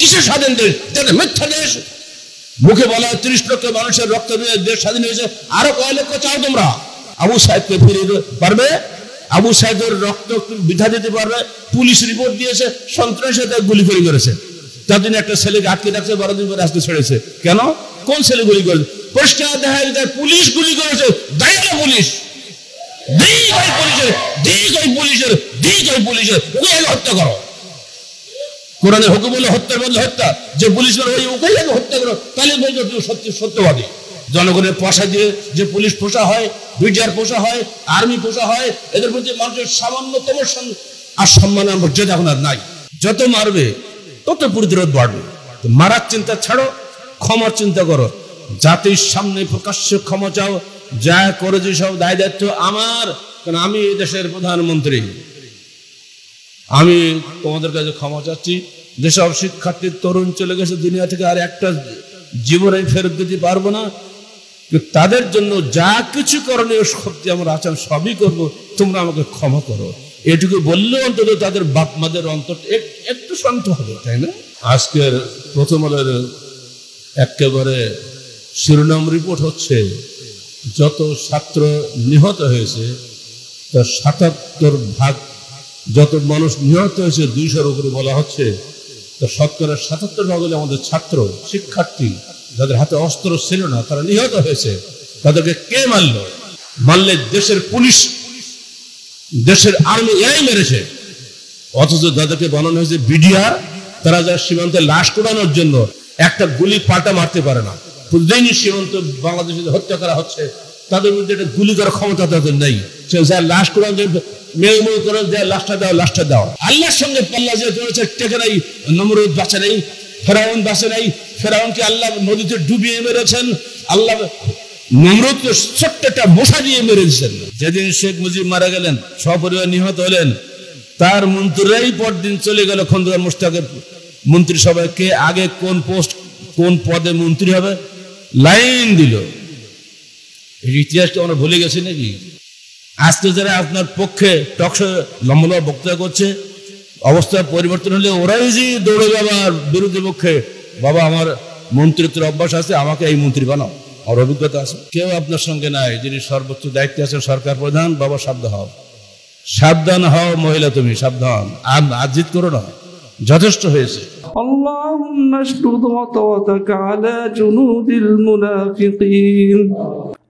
কিসের স্বাধীন দেশ? মিথ্যা দেশ। মুখে বলা 30 লক্ষ মানুষের রক্ত দিয়ে দেশ স্বাধীন হয়েছে, আরো কয় লক্ষ চাও তোমরা? আবু সাইদকে ফিরিয়ে পারবে? আবু সাইদের রক্ত বিধা দিতে পারবে? পুলিশ রিপোর্ট দিয়েছে সন্ত্রাসী গুলি করে করেছে, তার একটা ছেলেকে আটকে রাখছে, 12 দিন পরে আজকে ছেড়েছে। কেন? কোন ছেলে গুলি করেছে? পরিষ্কার দেখা যায় পুলিশ গুলি করেছে। দায়ী পুলিশ, ওকে হত্যা করো। কোরআনের হুকুম হলো হত্যার বদলে হত্যা। যে পুলিশ ওকে হত্যা করো, তাহলে বলছো তুমি সত্যবাদী। জনগণের পয়সা দিয়ে যে পুলিশ পোষা হয়, বিডিআর পোষা হয়, আর্মি পোষা হয়, এদের প্রতি মানুষের সামান্যতম আর সম্মান মর্যাদা এখন আর নাই। যত মারবে তত প্রতিরোধ বাড়বে। মারার চিন্তা ছাড়ো, ক্ষমার চিন্তা করো। জাতির সামনে প্রকাশ্যে ক্ষমা চাও, যা করেছি সব দায় দায়িত্ব আমার, কারণ আমি এই দেশের প্রধানমন্ত্রী। আমি তোমাদের কাছে ক্ষমা চাচ্ছি। যেসব শিক্ষার্থী তরুণ চলে গেছে দুনিয়া থেকে, আর একটা জীবনে ফেরত দিতে পারবো না, তাদের জন্য যা কিছু করণীয় শক্তি আমার আছেন সবই করব, তোমরা আমাকে ক্ষমা করো। এটুকু বললে অন্তত তাদের বাপ মাদের অন্তর একটু শান্ত হবে, তাই না? আজকের প্রথম আলোর একেবারে শিরোনাম রিপোর্ট হচ্ছে যত ছাত্র নিহত হয়েছে তার 77% যত মানুষ নিহত হয়েছে 200-র উপরে বলা হচ্ছে, তার শতকরা 77% হলে আমাদের ছাত্র শিক্ষার্থী, যাদের হাতে অস্ত্র ছিল না, তারা নিহত হয়েছে। তাদেরকে কে মারল? মারলে দেশের পুলিশ, দেশের আর্মি, এরাই মেরেছে। অথচ যাদেরকে বানানো হয়েছে বিডিআর, তারা যা সীমান্তে লাশ কোড়ানোর জন্য একটা গুলি পাল্টা মারতে পারে না। প্রতিদিনই সীমান্ত বাংলাদেশে হত্যা করা হচ্ছে, তাদের মধ্যে একটা গুলি করার ক্ষমতা তাদের নেই। সে যা লাশ কোড়ানো মেয়ে মেয়ে করে দেয়, লাশটা দাও, লাশটা দাও। আল্লাহর সঙ্গে পাল্লা যে চলেছে, টেকে নাই। নমরুদ বাঁচে নেই, ফেরাউন বাঁচে নাই। ফেরাউনকে আল্লাহ নদীতে ডুবিয়ে মেরেছেন, আল্লাহ নমরুদকে ছোট্ট একটা মশা দিয়ে মেরেছেন। যেদিন শেখ মুজিব মারা গেলেন, সপরিবার নিহত হলেন, তার মন্ত্রীরাই পরদিন চলে গেল খন্দকার মোশতাকের মন্ত্রিসভায়। কে আগে কোন পোস্ট, কোন পদে মন্ত্রী হবে, লাইন দিল। এই ইতিহাসটা আমরা ভুলে গেছি নাকি? আজকে যারা আপনার পক্ষে টকশো লম্বা বক্তব্য করছে, অবস্থার পরিবর্তন হলে ওরাই যে দৌড়ে যাবার বিরোধী পক্ষে, বাবা আমার মন্ত্রিত্বের অভ্যাস আছে, আমাকে এই মন্ত্রী বানাও, আমার অভিজ্ঞতা আছে। কেউ আপনার সঙ্গে নাই, যিনি সর্বোচ্চ দায়িত্বে আছেন সরকার প্রধান। বাবা সাবধান হও, সাবধান হও মহিলা, তুমি সাবধান। আর জিদ করো না, যথেষ্ট হয়েছে। আল্লাহুম্মা শরুদ ওয়াতাওয়াতাকা আলা জুনুদিল মুনাফিকিন।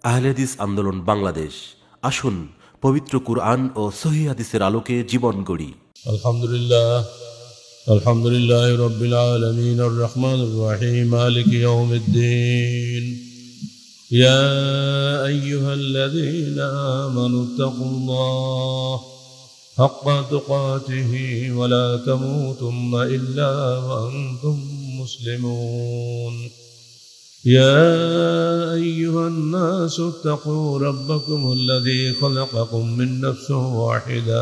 আহলে হাদিস আন্দোলন বাংলাদেশ, আসুন পবিত্র কুরআন ও সহিহ হাদিসের আলোকে জীবন গড়ি। আলহামদুলিল্লাহ, আলহামদুলিল্লাহ রাব্বিল আলামিন, আর রহমানির রহিম, মালিকি ইয়াউমিদ্দিন। ইয়া আইয়ুহাল্লাযীনা আমানু তাকুল্লাহ হাক্কা তুকাতিহি ওয়া লা তামুতুন্না ইল্লা ওয়া আনতুম মুসলিমুন। يا أيها الناس اتقوا ربكم الذي خلقكم من نفس واحدة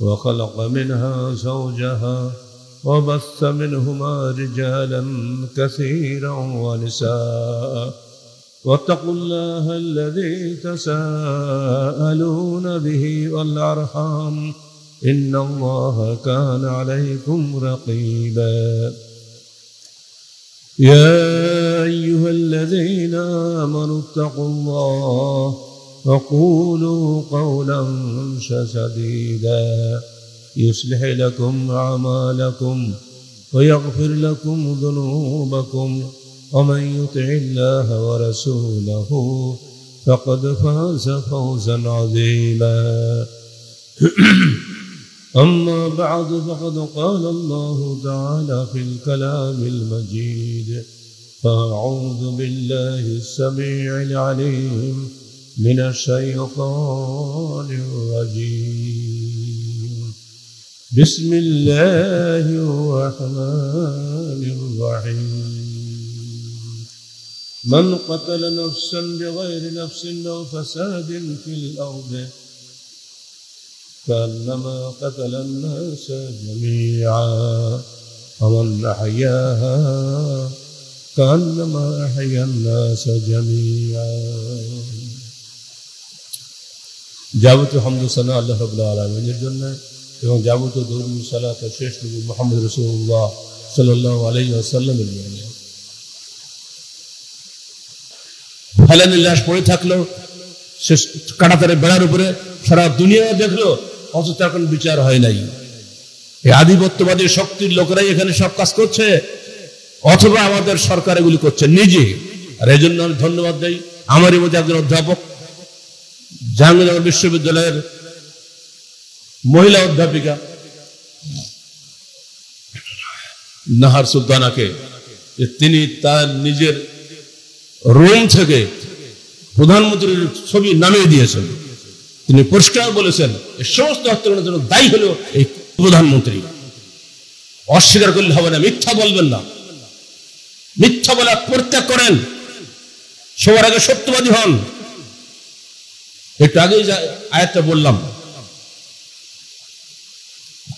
وخلق منها زوجها وبث منهما رجالا كثيرا ونساء واتقوا الله الذي تساءلون به والأرحام إن الله كان عليكم رقيبا. يا أيها الذين آمنوا اتقوا الله وقولوا قولا سديدا يصلح لكم أعمالكم ويغفر لكم ذنوبكم ومن يطع الله ورسوله فقد فاز فوزا عظيما. أما بعد فقد قال الله تعالى في الكلام المجيد: فأعوذ بالله السميع العليم من الشيطان الرجيم. بسم الله الرحمن الرحيم. من قتل نفسا بغير نفس أو فساد في الأرض كأنما قتل الناس جميعا ومن أحياها كأنما أحيا الناس جميعا. যাবতীয় হামদ ও সানা আল্লাহ রাব্বুল আলামিনের জন্য এবং যাবতীয় দরুদ সালাত শেষ নবী মুহাম্মদ রাসূলুল্লাহ সাল্লাল্লাহু আলাইহি ওয়াসাল্লামের জন্য ফেলানি লাশ পড়ে থাকলো, সে কাঁটাতারে বেড়ার উপরে, সারা দুনিয়া দেখলো, অথচ এখন বিচার হয় নাই। এই আধিপত্যবাদী শক্তির লোকেরাই এখানে সব কাজ করছে, অথবা আমাদের সরকার এগুলি করছে নিজে। আর এই জন্য আমি ধন্যবাদ দেই আমারই মধ্যে একজন অধ্যাপক, জাহাঙ্গীরনগর বিশ্ববিদ্যালয়ের মহিলা অধ্যাপিকা নাহার সুলতানাকে, তিনি তার নিজের রুম থেকে প্রধানমন্ত্রীর ছবি নামিয়ে দিয়েছেন। তিনি পরিষ্কার বলেছেন এই সমস্ত হত্যাকাণ্ডের জন্য দায়ী হলো এই প্রধানমন্ত্রী। অস্বীকার করলে হবে না, মিথ্যা বলবেন না, মিথ্যা বলা পরিত্যাগ করেন, সবার আগে সত্যবাদী হন। একটু আগেই আয়াতটা বললাম,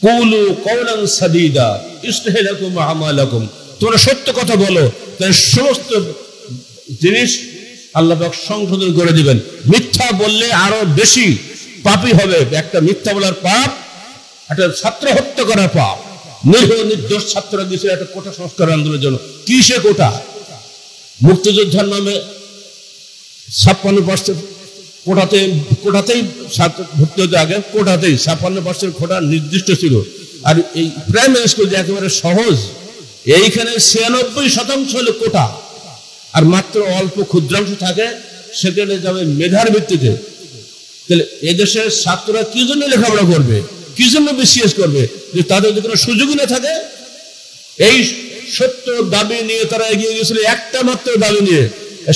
কুলু কওলান সাদীদা ইসলিহ লাকুম আমালাকুম, তোমরা সত্য কথা বলো, তাই সমস্ত জিনিস আল্লাহ পাক সংশোধন করে দিবেন। মিথ্যা বললে আরো বেশি পাপী হবে। একটা মিথ্যা বলার পাপ, একটা ছাত্র হত্যা করার পাপ। নিরীহ নির্দোষ ছাত্ররা দিয়েছিল একটা কোটা সংস্কার আন্দোলনের জন্য। কি সে কোটা? মুক্তিযোদ্ধার নামে 56% কোটাতেই ভর্তি হতে, আগে কোটাতেই 56% কোটা নির্দিষ্ট ছিল। আর এই প্রাইমারি স্কুল যে একেবারে সহজ, এইখানে 96% হলো কোটা, আর মাত্র অল্প ক্ষুদ্রাংশ থাকে, সেখানে যাবে মেধার ভিত্তিতে। তাহলে এদেশের ছাত্ররা কি জন্য লেখাপড়া করবে, কি জন্য বিসিএস করবে, যে তাদের যদি কোনো সুযোগই না থাকে? এই সত্য দাবি নিয়ে তারা এগিয়ে গিয়েছিল, একটা মাত্র দাবি নিয়ে।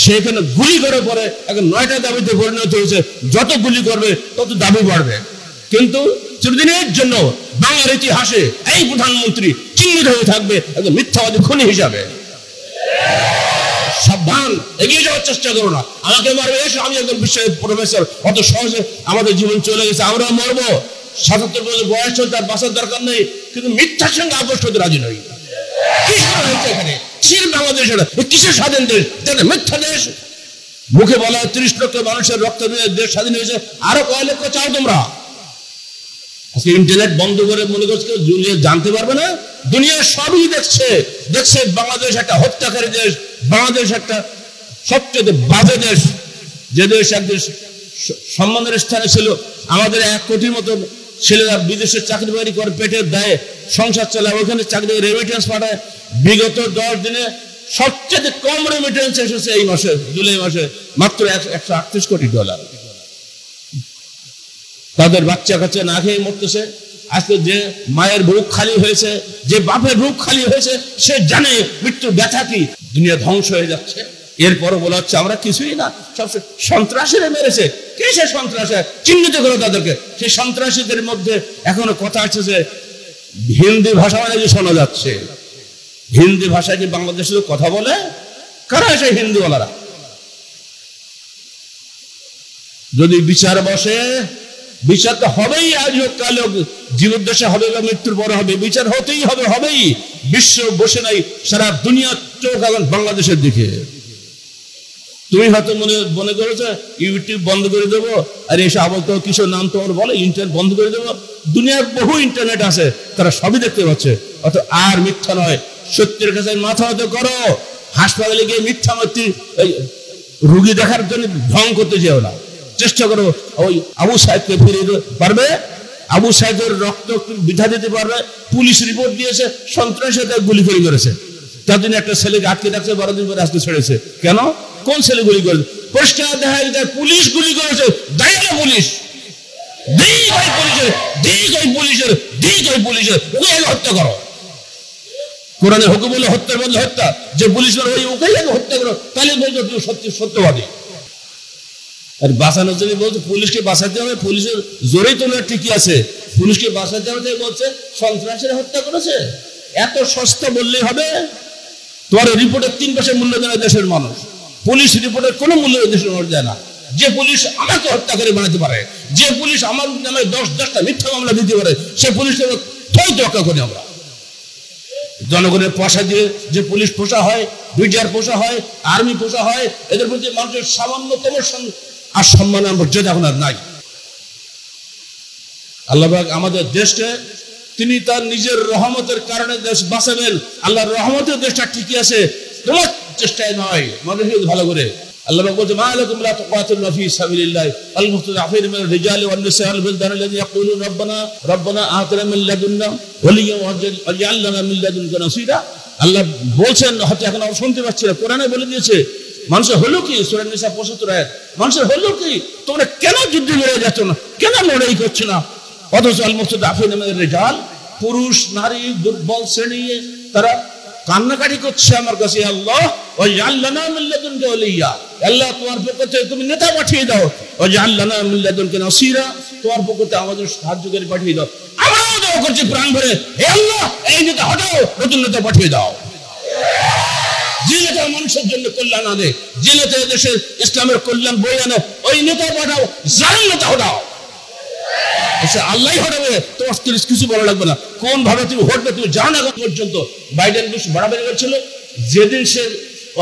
সেখানে গুলি করে পরে এখন 9টা দাবিতে পরিণত হয়েছে, যত গুলি করবে তত দাবি বাড়বে। কিন্তু চিরদিনের জন্য বাংলার ইতিহাসে এই প্রধানমন্ত্রী চিহ্নিত হয়ে থাকবে একজন মিথ্যাবাদী খুনি হিসাবে। সাবধান, এগিয়ে যাওয়ার চেষ্টা করো না। আমাকে মারবে এসে, আমি একজন বিশ্বের প্রফেসর, অত সহজে আমাদের জীবন চলে গেছে, আমরা মরবো। ৭৭ বছর বয়স চলতে তার বাঁচার দরকার নেই, কিন্তু মিথ্যার সঙ্গে আপোষ করতে রাজি নই। এখানে কিসের বাংলাদেশ, কিসের স্বাধীন দেশ? মিথ্যা দেশ। মুখে বলা 30 লক্ষ মানুষের রক্ত দিয়ে দেশ স্বাধীন হয়েছে, আরো কয় লক্ষ চাও তোমরা? আজকে ইন্টারনেট বন্ধ করে মনে করছে দুনিয়া জানতে পারবে না? দুনিয়া সবই দেখছে বাংলাদেশ একটা হত্যাকারী দেশ, বাংলাদেশ একটা সবচেয়ে বাজে দেশ। যে দেশ একদিন সম্মানের স্থানে ছিল, আমাদের 1 কোটির মতো ছেলেরা বিদেশে চাকরি বাকরি করে পেটের দায়ে সংসার চালায়, ওখানে চাকরি রেমিটেন্স পাঠায়। বিগত 10 দিনে সবচেয়ে কম রেমিটেন্স এসেছে এই মাসে, জুলাই মাসে, মাত্র $138 কোটি। তাদের বাচ্চা কাচ্চা না খেয়ে মরতেছে। আজকে যে মায়ের বুক খালি হয়েছে, যে বাপের বুক খালি হয়েছে, সে জানে মৃত্যুর ব্যথা কি। দুনিয়া ধ্বংস হয়ে যাচ্ছে, এরপরও বলা হচ্ছে আমরা কিছুই না, সব সন্ত্রাসীরা মেরেছে। কে সে সন্ত্রাসী? চিহ্নিত করো তাদেরকে। সেই সন্ত্রাসীদের মধ্যে এখনো কথা আছে যে হিন্দি ভাষা নাকি শোনা যাচ্ছে। হিন্দি ভাষায় কি বাংলাদেশে কথা বলে? কারা সেই হিন্দিওয়ালারা? যদি বিচার বসে, বিচার তো হবেই, আজ হোক কাল হোক, জীবদ্দশা হবে বা মৃত্যুর পরে হবে, বিচার হতেই হবে, হবেই। বিশ্ব বসে নাই, সারা দুনিয়ার চোখ এখন বাংলাদেশের দিকে। তুমি হয়তো মনে করেছো ইউটিউব বন্ধ করে দেবো, আর এসে আবার তো কিছু নাম তোমার বলে ইন্টারনেট বন্ধ করে দেবো। দুনিয়ার বহু ইন্টারনেট আছে, তারা সবই দেখতে পাচ্ছে। অত আর মিথ্যা নয়, সত্যের কাছে মাথা হতে করো। হাসপাতালে গিয়ে মিথ্যা মাতৃ রুগী দেখার জন্য ঢং করতে যেও না। চেষ্টা করো ওই আবু সাহেবকে ফিরিয়ে পারবে, আবু সাহেবের রক্ত বিধা দিতে পারবে। পুলিশ রিপোর্ট দিয়েছে সন্ত্রাসী গুলি করেছে, তার জন্য একটা ছেলেকে আটকে রাখছে, 12 দিন পরে আজকে ছেড়েছে। কেন? কোন ছেলে গুলি করেছে? পরিষ্কার দেখা যায় পুলিশ গুলি করেছে। দায়ী পুলিশ, ওকে হত্যা করো। কোরআনে হুকুম হলো হত্যার বদলে হত্যা। যে পুলিশ ওকে হত্যা করো, তাহলে বলছো তুমি সত্যবাদী। আর বাঁচানোর জন্য বলছে পুলিশকে বাঁচাতে হবে, পুলিশের জোরেই তোমরা ঠিকই আছে, পুলিশকে বাঁচাতে হবে বলছে সন্ত্রাসীরা হত্যা করেছে। এত সস্তা বললেই হবে? তোমার রিপোর্টের 3 পয়সার মূল্য দেয় দেশের মানুষ, পুলিশ রিপোর্টের কোনো মূল্য দেশের মানুষ দেয় না। যে পুলিশ আমাকে হত্যা করে বানাতে পারে, যে পুলিশ আমার নামে 10-10টা মিথ্যা মামলা দিতে পারে, সে পুলিশকে রক্ষা করি আমরা। জনগণের পয়সা দিয়ে যে পুলিশ পোষা হয়, বিডিআর পোষা হয়, আর্মি পোষা হয়, এদের প্রতি মানুষের সামান্যতম আর সম্মান মর্যাদা এখন আর নাই। আল্লাহ পাক আমাদের দেশকে তিনি তার নিজের রহমতের কারণে দেশ বাঁচাবেন। আল্লাহর রহমতের দেশটা ঠিকই আছে, তোমার চেষ্টায় নয়। মনে রেখে ভালো করে আল্লাহ বলছে মা লাকুম লা তুকাতিলুনা ফি সাবিলিল্লাহ আল মুস্তাযআফিনা মিনার রিজালি ওয়ান নিসাই ওয়াল বিলদান আল্লাযীনা ইয়াকুলুনা রব্বানা আতিনা মিন লাদুন্না ওয়ালিয়্যান ওয়াজআল লানা মিন লাদুনকা নাসীরা। আল্লাহ বলছেন, হয়তো এখন আমরা শুনতে পাচ্ছি না, কোরআনে বলে দিয়েছে মানুষের হলো কি, সূরা নিসা 75 আয়াত, মানুষের হলো কি, তোমরা কেন যুদ্ধ করে যাচ্ছ না, কেন লড়াই করছো না? অথচ আল মুস্তাযআফিনা মিনার রিজাল, পুরুষ নারী দুর্বল শ্রেণী তারা কান্নাকাটি করছে আমার কাছে, আল্লাহ ওয়াজআল লানা মিন লাদুনকা ওয়ালিয়্যা, আল্লাহ তোমার পক্ষ থেকে তুমি নেতা পাঠিয়ে দাও, ওয়াজআল লানা মিন লাদুনকা নাসীরা, তোমার পক্ষ থেকে আমাদের সাহায্যকারী পাঠিয়ে দাও। আমরাও দোয়া করছি প্রাণ ভরে, হে আল্লাহ এই নেতা হটাও, নতুন নেতা পাঠিয়ে দাও। যে নেতা মানুষের জন্য কল্যাণ আনে, যে নেতা দেশের ইসলামের কল্যাণ বয়ে আনে, ওই নেতা পাঠাও, জালিম নেতা হটাও। আল্লাহ হটাবে, তোমার কিছু বলা লাগবে না। কোন ভাবে তুমি হটবে তুমি জানো না। পর্যন্ত বাইডেন বুশ বাড়াবাড়ি করেছিল, যেদিন সে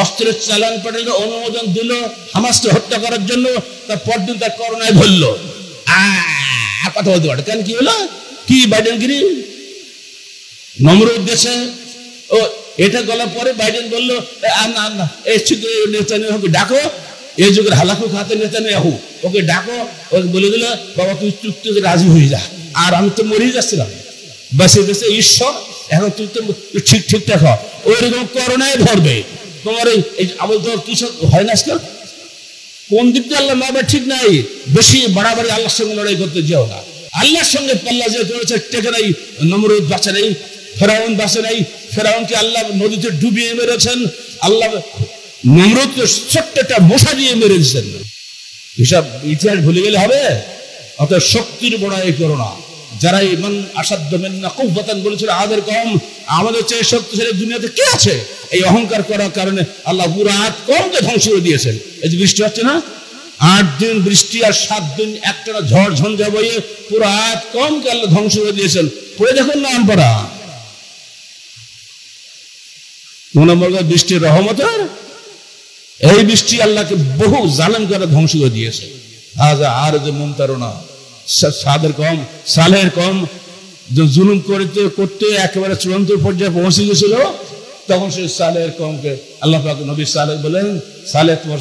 অস্ত্রের চালান পাঠালো, অনুমোদন দিল হামাসকে হত্যা করার জন্য, তার পরদিন তার করোনায় ধরলো। কথা বলতে পারে কেন, কি হলো, কি বাইডেন গিরি নমরুদ দেশে ও এটা গলার পরে বাইডেন বললো না এই নেতানিয়াহুকে ডাকো, এই যুগের হালাকু খাতে নেতানিয়াহু, ওকে ডাকো, ওকে বলে দিল বাবা তুই চুক্তিতে রাজি হয়ে যা, আর আমি তো মরেই যাচ্ছিলাম, বাসে দেশে ঈশ্বর, এখন তুই তো ঠিকঠাক হ, ওইরকম করোনায় ধরবে তোমার এই আবল তো কিছু হয় না। আজকাল কোন দিক দিয়ে আল্লাহ মারবে ঠিক নাই, বেশি বাড়াবাড়ি আল্লাহর সঙ্গে লড়াই করতে যেও না। আল্লাহর সঙ্গে পাল্লা যে করেছে টেকে নাই, নমরুদ বাঁচে নাই, ফেরাউন বাঁচে নাই, ফেরাউনকে আল্লাহ নদীতে ডুবিয়ে মেরেছেন, আল্লাহ নমরুদকে ছোট্ট একটা মশা দিয়ে মেরেছেন। হিসাব ইতিহাস ভুলে গেলে হবে? অর্থাৎ শক্তির বড়াই করো না। যারা ইমান আসাধ্য মিন্না কুওয়াতান বলেছিল আমাদের কম, আমাদের চেয়ে শক্তিশালী দুনিয়াতে কে আছে? এই অহংকার করার কারণে আল্লাহ পুরো আদ কমকে ধ্বংস করে দিয়েছেন। এই যে বৃষ্টি হচ্ছে না, 8 দিন বৃষ্টি আর 7 দিন একটা ঝড় ঝঞ্ঝা বইয়ে পুরো আদ কমকে আল্লাহ ধ্বংস করে দিয়েছেন। পড়ে দেখুন না আমপাড়া কোন নম্বর বৃষ্টির রহমতের, এই বৃষ্টি আল্লাহকে বহু জালেম করে ধ্বংস করে দিয়েছে। আর যে মুমতারুনা সাদের কম সালের কম যে জুলুম করতে করতে একেবারে চূড়ান্ত পর্যায়ে পৌঁছে গেছিল, তখন সেই সালের কমকে আল্লাহ পাক নবী সালেহ বলেন, সালেহ তোমার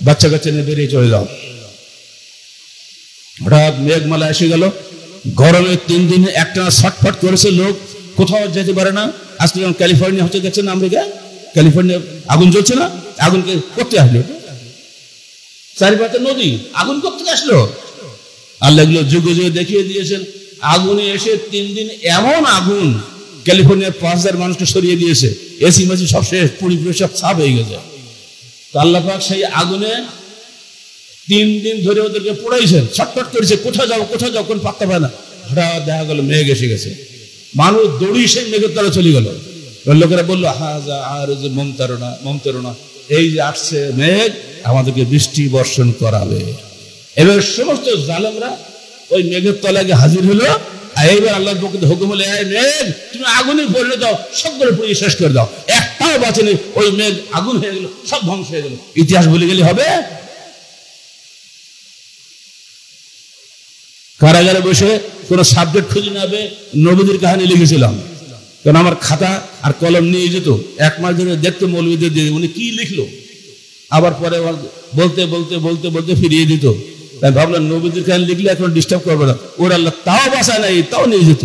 বাচ্চা কাচ্চা নিয়ে বেরিয়ে চলে যাও। হঠাৎ মেঘমালা এসে গেল, গরমে 3 দিন একটা ছটফট করেছে, লোক কোথাও যেতে পারে না। আজকে যখন ক্যালিফোর্নিয়া হচ্ছে দেখছেন আমেরিকা, ক্যালিফোর্নিয়া আগুন জ্বলছে না, আগুনকে করতে আসলো, চারিপাশে নদী, আগুন করতে আসলো। আল্লাহ এগুলো যুগে যুগে দেখিয়ে দিয়েছেন। আগুনে এসে 3 দিন এমন আগুন ক্যালিফোর্নিয়ার 5000 মানুষকে সরিয়ে দিয়েছে, এসি মেসি সব শেষ, পুরি পুরি সব ছাপ হয়ে গেছে। তো আল্লাহ পাক সেই আগুনে 3 দিন ধরে ওদেরকে পোড়াইছেন, ছটফট করেছে, কোথাও যাও কোথাও যাও, কোন পাত্তা পায় না। হঠাৎ দেখা গেল মেঘ এসে গেছে, মানুষ দৌড়িয়ে সেই মেঘের তলা চলে গেল। লোকেরা বললো হাজা আর যে মমতারুনা, এই যে আসছে মেঘ আমাদেরকে বৃষ্টি বর্ষণ করাবে। এবার সমস্ত জালেমরা ওই মেঘের তলায় হাজির হলো। এইবার আল্লাহর পক্ষ থেকে হুকুম হলো, মেঘ তুমি আগুনে পড়ে দাও, সবগুলো পুড়িয়ে শেষ করে দাও। একটাও বাঁচেনি, ওই মেঘ আগুন হয়ে গেল, সব ধ্বংস হয়ে গেল। ইতিহাস ভুলে গেলে হবে? কারাগারে বসে কোন সাবজেক্ট খুঁজে নেবে, নবীদের কাহিনী লিখেছিলাম, কারণ আমার খাতা আর কলম নিয়ে যেত, 1 মাস ধরে দেখতে মৌলবীদের দিয়ে উনি কি লিখলো, আবার পরে বলতে বলতে বলতে বলতে ফিরিয়ে দিত। তাই ভাবলাম নবীদের কাহিনী লিখলে এখন ডিস্টার্ব করবে না, ওর আল্লাহ তাও বাঁচায় নাই, তাও নিয়ে যেত।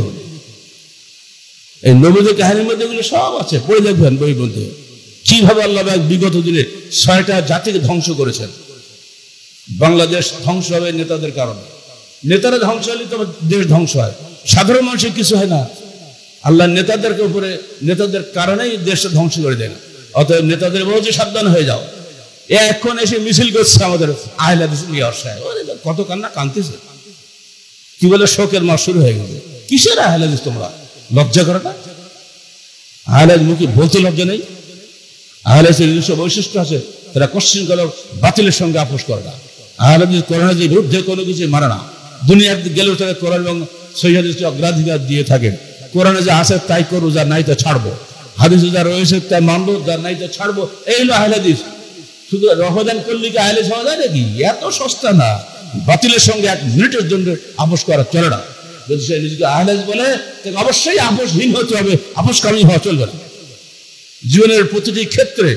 এই নবীদের কাহিনীর মধ্যে এগুলো সব আছে, পড়ে দেখবেন বই বলতে, কিভাবে আল্লাহ বিগত দিনে 6টা জাতিকে ধ্বংস করেছেন। বাংলাদেশ ধ্বংস হবে নেতাদের কারণে, নেতারা ধ্বংস হলে তো দেশ ধ্বংস হয়, সাধারণ মানুষের কিছু হয় না। আল্লাহ নেতাদেরকে উপরে, নেতাদের কারণেই দেশটা ধ্বংস করে দেয় না। অতএব নেতাদের বলছে সাবধান হয়ে যাও। এখন এসে মিছিল করছে আমাদের আহলে হাদিস লিয়ার সাহেব, কত কান্না কাঁদতেছে, কি বলে শোকের মাস শুরু হয়ে গেছে। কিসের আহলে হাদিস তোমরা? লজ্জা করে না? আহলে হাদিস মুখে বলতে লজ্জা নেই? আহলে হাদিসের নিজস্ব বৈশিষ্ট্য আছে, তারা কোশ্চিন করে বাতিলের সঙ্গে আপোষ করে না। আহলে হাদিস কোরআনের বিরুদ্ধে কোনো কিছু মানে না। দুনিয়ার গেলেও তারা কোরআন এবং সহিহ হাদিসকে অগ্রাধিকার দিয়ে থাকে। কোরআনে যা আছে তাই করবো, যা নাই তা ছাড়বো, হাদিসে যা রয়েছে তাই মানবো, যা নাই তা ছাড়বো, এই হলো আহলে হাদিস। শুধু রহদান করলে কি আহলে হওয়া যায় নাকি? এত সস্তা না। বাতিলের সঙ্গে 1 মিনিটের জন্য আপোষ করা চলে না। যদি সে নিজেকে আহলে হাদিস বলে তাকে অবশ্যই আপোষহীন হতে হবে, আপোষকামী হওয়া চলবে না। জীবনের প্রতিটি ক্ষেত্রে,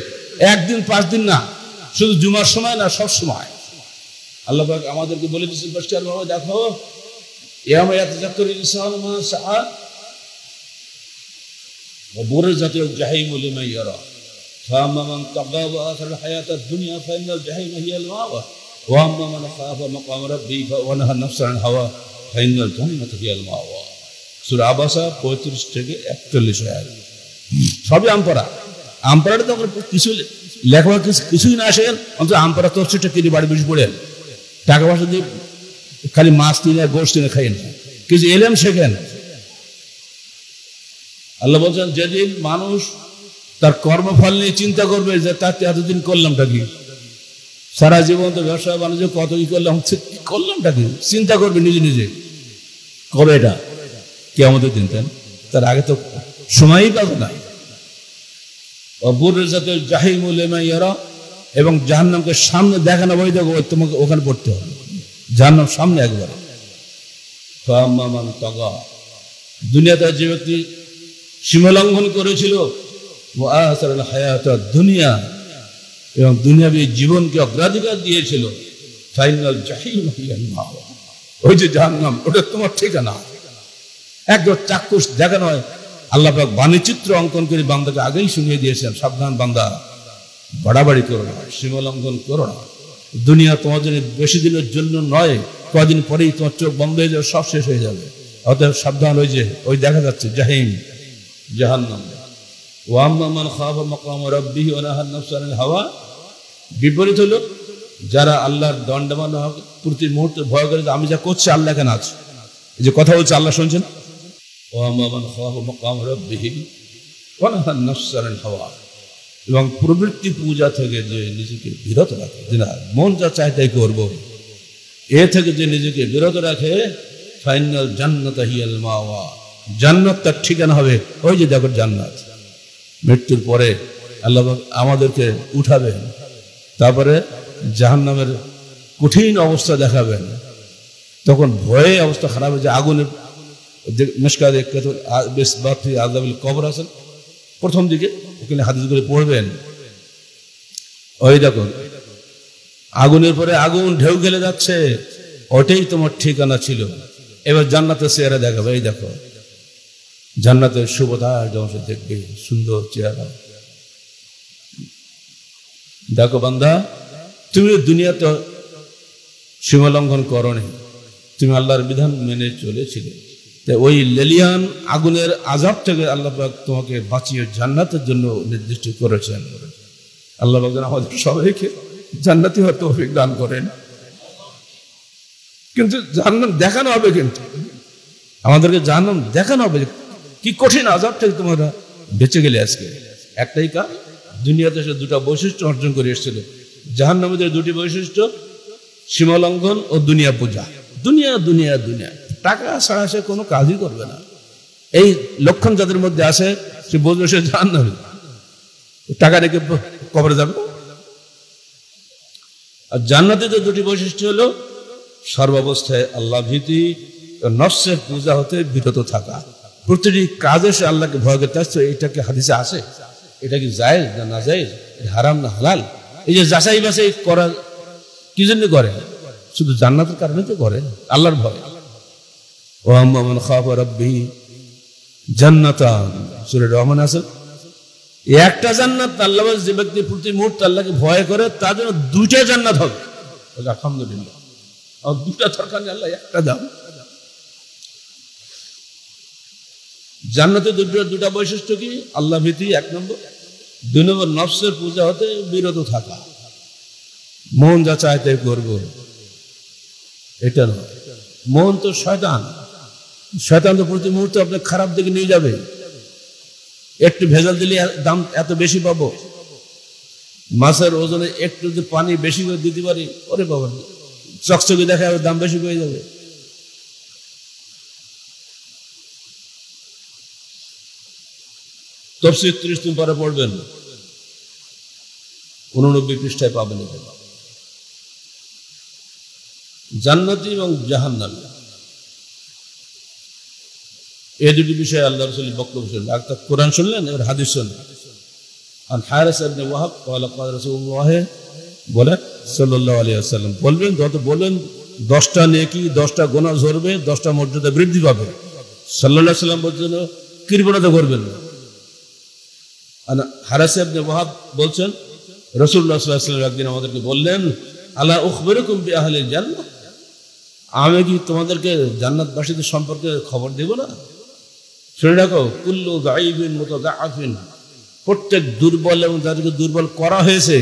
একদিন 5 দিন না, শুধু জুমার সময় না, সব সময়। আল্লাহ পাক আমাদেরকে বলে দিচ্ছেন পরিষ্কার ভাবে, দেখো ইয়াউমা ইয়াতাযাক্কারুল ইনসানু মা সাআ ওয়া বুরিজাতিল জাহিমু লিমান ইয়ারা ফাআম্মা মান তাগা ওয়া আসারাল হায়াতাদ দুনিয়া ফাইনাল জাহিমা হিয়াল মাওয়া ওয়া আম্মা মান খাফা মাকাম রাব্বিহি ওয়া নাহা নাফসা আনিল হাওয়া ফাইনাল জান্নাতা হিয়াল মাওয়া। সূরা আবাসা 35 থেকে 41 আয়াত। সবই আমপারা। আমপারাটা তো কিছু লেখাপড়া কিছুই না আসেন, অন্তত আমপারা তফসিরটা কিনে বাড়ি বসে পড়েন, টাকা পয়সা দিয়ে খালি মাছ কিনে গোশ কিনে খাইয়েন, কিছু এলেম শেখেন। আল্লাহ বলছেন যেদিন মানুষ তার কর্মফল নিয়ে চিন্তা করবে যে তাতে এতদিন করলামটা কি, সারা জীবন তো ব্যবসা বাণিজ্য কত কি করলামটা কি, চিন্তা করবে নিজে নিজে। কবে এটা? কিয়ামতের দিন। তার আগে তো সময়ই পাবে না। বুরিজাতিল জাহিমু লিমান ইয়ারা, এবং জাহান্নামকে সামনে দেখানো, বই দেখো তোমাকে ওখানে পড়তে হবে, জাহান্নাম সামনে একবারে। ফাআম্মা মান তাগা, দুনিয়াতে যে ব্যক্তি সীমালঙ্ঘন করেছিল, ওয়া আসারাল হায়াতাদ দুনিয়া, এবং দুনিয়াবী জীবনকে অগ্রাধিকার দিয়েছিল, ফাইনাল জাহিম হিয়াল মাওয়া, ওই যে জাহান্নাম, ওটা তোমার ঠিকানা। একদম চাক্ষুষ দেখানো হয়। আল্লাহ পাক বাণীচিত্র অঙ্কন করে বান্দাকে আগেই শুনিয়ে দিয়েছেন, সাবধান বান্দা, বাড়াবাড়ি করো না, সীমালঙ্ঘন করো না। দুনিয়া তোমার জন্য বেশি দিনের জন্য নয়, কদিন পরেই তোমার চোখ বন্ধ হয়ে যাবে, সব শেষ হয়ে যাবে। অতএব সাবধান। ওই যে ওই দেখা যাচ্ছে জাহিম, জাহান্নাম। ওয়া আম্মা মান খাফা মাকাম রাব্বিহি ওয়া নাহা নাফসা আনিল হাওয়া, বিপরীত হলো যারা আল্লাহর দণ্ডমান প্রতি মুহূর্তে ভয় করে, আমি যা করছি আল্লাহ কেন আছে, এই যে কথা বলছে আল্লাহ শুনছেন। ওয়া আম্মা মান খাফা মাকাম রাব্বিহি ওয়া নাহা নাফসা আনিল হাওয়া, এবং প্রবৃত্তি পূজা থেকে যে নিজেকে বিরত রাখে, যে না মন যা চায় তাই করবো, এ থেকে যে নিজেকে বিরত রাখে, ফাইনাল জান্নাতা হিয়াল মাওয়া, জান্নাত তার ঠিকানা হবে। ওই যে দেখো জান্নাত, মৃত্যুর পরে আল্লাহ আমাদেরকে উঠাবেন, তারপরে জাহান্নামের কঠিন অবস্থা দেখাবেন। তখন ভয়ে অবস্থা খারাপ হয়ে যায়। আগুনের মিশকাত আযাবুল কবর আছেন প্রথম দিকে, ওখানে হাদিসগুলো পড়বেন। ওই দেখো আগুনের পরে আগুন ঢেউ গেলে যাচ্ছে, ওটাই তোমার ঠিকানা ছিল। এবার জান্নাতের চেহারা দেখাবে। এই দেখো জান্নাতের শুভতার যখন দেখবে, সুন্দর চেহারা। দেখো বান্দা, তুমি দুনিয়াতে সীমালঙ্ঘন করনি, তুমি আল্লাহর বিধান মেনে চলেছিলে। ওই লেলিয়ান আগুনের আযাব থেকে আল্লাহ পাক তোমাকে বাঁচিয়ে জান্নাতের জন্য নির্দিষ্ট করেছেন। আল্লাহ পাক যেন আমাদের সবাইকে জান্নাতি হওয়ার তৌফিক দান করেন। কিন্তু জাহান্নাম দেখানো হবে, কিন্তু আমাদেরকে জাহান্নাম দেখানো হবে কি কঠিন আযাব থেকে তোমরা বেঁচে গেলে। আজকে একটাই কাজ, দুনিয়াতে সে দুটা বৈশিষ্ট্য অর্জন করে এসেছিল। জাহান্নামীদের দুটি বৈশিষ্ট্য, সীমালঙ্ঘন ও দুনিয়া পূজা। দুনিয়া দুনিয়া দুনিয়া, টাকা ছাড়া সে কোনো কাজই করবে না। এই লক্ষণ যাদের মধ্যে আসে, সে বুঝবে সে জাহান্নামী, টাকা রেখে কবরে যাবে। আর জান্নাতীদের দুটি বৈশিষ্ট্য হলো সর্বাবস্থায় আল্লাহ ভীতি, নফসের পূজা হতে বিরত থাকা। প্রতিটি কাজে সে আল্লাহকে ভয় করতে আসছে। এটাকে হাদিসে আসে, এটা কি জায়েজ না না জায়েজ, হারাম না হালাল, এই যে যাচাই বাছাই করা কি জন্য করে? শুধু জান্নাতের কারণে তো করে, আল্লাহর ভয়। ওয়া আম্মা মান খাফা রাব্বিহি জান্নাতান, সূরা রহমান আছে। একটা জান্নাত আল্লাহ, যে ব্যক্তি প্রতি মুহূর্তে আল্লাহকে ভয় করে তার জন্য দুইটা জান্নাত হবে। আলহামদুলিল্লাহ, আর দুটা দরকার নেই, আল্লাহ একটা দাও। জান্নাতের দুটা বৈশিষ্ট্য কি? আল্লাহ ভীতি 1 নম্বর, 2 নম্বর নফসের পূজা হতে বিরত থাকা। মন যা চায় তাই করবো, এটা নয়। মন তো শয়তান, শয়তান তো প্রতি মুহূর্তে আপনার খারাপ দিকে নিয়ে যাবে। একটু ভেজাল দিলে দাম এত বেশি পাবো, মাছের ওজনে একটু যদি পানি বেশি করে দিতে পারি, ওরে বাবা চকচকে দেখা যাবে, দাম বেশি হয়ে যাবে। তাফসীর 30 দিন পরে পড়বেন, 89 পৃষ্ঠায় পাবেন। জান্নাতি এবং জাহান্নামী এই দুটি বিষয়ে আল্লাহ রাসূল বক্তব্য শুনলেন, একটা কোরআন শুনলেন, এবার হাদিস শুনলেন। আর হারিস ইবনে ওয়াহাব قال قال رسول الله বলেন সাল্লাল্লাহু আলাইহি ওয়াসাল্লাম বলবেন, যত বলেন 10টা নেকি 10টা গুনাহ ঝরবে, 10টা মর্যাদা বৃদ্ধি পাবে। সাল্লাল্লাহু আলাইহি ওয়াসাল্লাম বলছেন কৃপণতা করবেন না। আর হারিস ইবনে ওয়াহাব বলছেন রাসূলুল্লাহ সাল্লাল্লাহু আলাইহি ওয়াসাল্লাম একদিন আমাদেরকে বললেন, আলা উখবিরুকুম বিআহলিল জান্নাহ, আমি কি তোমাদেরকে জান্নাতবাসীদের সম্পর্কে খবর দেব না? শুনে রাখো, কুল্লু যায়িবিন মুতাযাআফিন, প্রত্যেক দুর্বল এবং যাদেরকে দুর্বল করা হয়েছে